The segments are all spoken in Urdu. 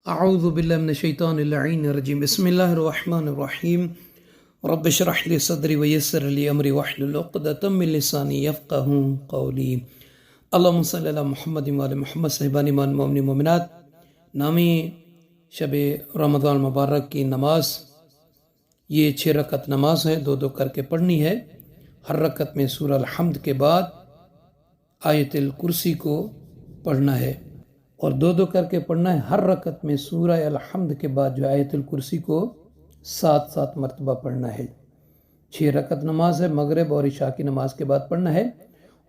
اعوذ باللہ من الشیطان اللعین الرجیم بسم اللہ الرحمن الرحیم رب اشرح لی صدری ویسر لی امری واحلل عقدۃ من لسانی یفقہوا قولی اللہم صلی علی محمد وعلی محمد صاحبان ایمان مومنین مومنات۔ نامی شب رمضان المبارک کی نماز یہ 6 رکعت نماز ہے، دو کر کے پڑھنی ہے۔ ہر رکعت میں سورہ الحمد کے بعد آیت الکرسی کو پڑھنا ہے اور دو کر کے پڑھنا ہے۔ ہر رکعت میں سورہ الحمد کے بعد جو آیت الکرسی کو 7 مرتبہ پڑھنا ہے۔ 6 رکعت نماز ہے، مغرب اور عشاء کی نماز کے بعد پڑھنا ہے۔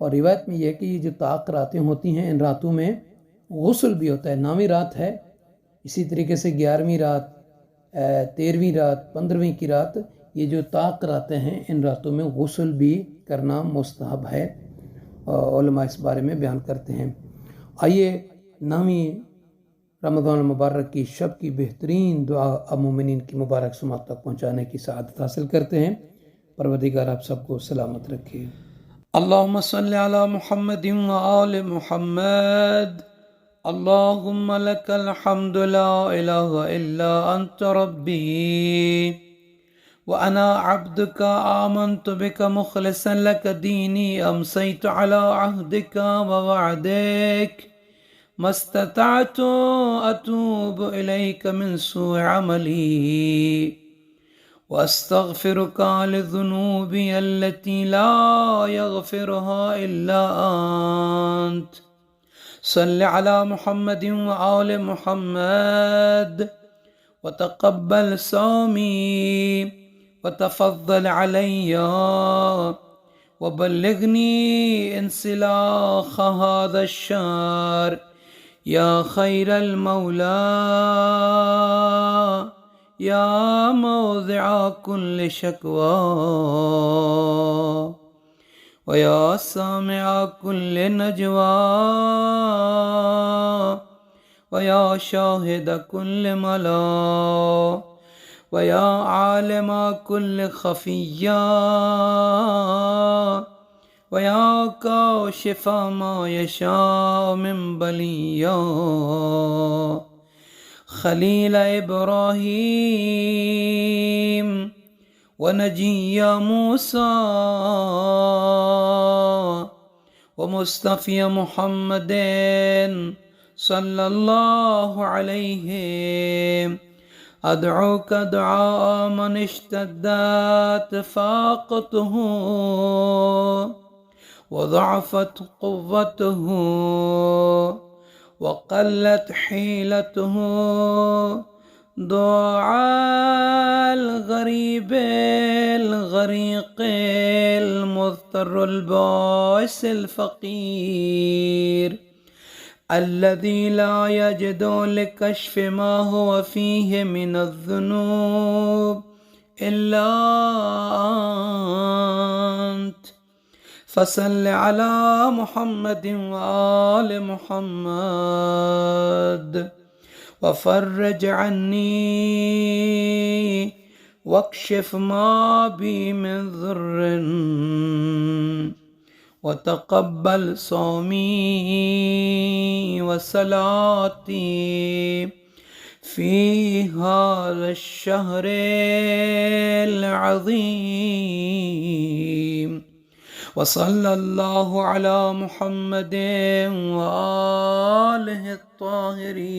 اور روایت میں یہ ہے کہ یہ جو طاق راتیں ہوتی ہیں، ان راتوں میں غسل بھی ہوتا ہے۔ 9ویں رات ہے، اسی طریقے سے 11ویں رات، 13ویں رات، 15ویں کی رات، یہ جو طاق راتیں ہیں ان راتوں میں غسل بھی کرنا مستحب ہے۔ علماء اس بارے میں بیان کرتے ہیں۔ آئیے 9ویں رمضان المبارک کی شب کی بہترین دعا مومنین کی مبارک سماعت تک پہنچانے کی سعادت حاصل کرتے ہیں۔ پروردگار آپ سب کو سلامت رکھے۔ اللہم صلی علی محمد و آل محمد۔ اللہم لک الحمد لا الہ الا انت ربی وانا عبدک آمنت بک مخلصا لک دینی امسیت علی عہدک ووعدک ما استطعت اتوب الیک من سوء عملی واستغفرک لذنوبی التي لا يغفرها الا انت۔ صل على محمد وآل محمد وتقبل صومي وتفضل علي وبلغني انسلاخ هذا الشهر يا خير المولى يا موضع كل شكوى ويا سامع كل نجوى ويا شاهد كل ملا ويا عالم كل خفيا ويا كاشف ما يشاء من بليا خليل إبراهيم ونجي موسى ومصطفى محمد صلى الله عليه أدعوك دعاء من اشتدت فاقته وضعفت قوته وقلت حيلته، دعاء الغريب الغريق المضطر البائس الفقير الذي لا يجد لكشف ما هو فيه من الذنوب إلا أنت، فصل على محمد وآل محمد وفرج عني واكشف ما بي من ضر وتقبل صومي وصلاتي في هذا الشهر العظيم، وصلى الله على محمد وآله الطاهرين۔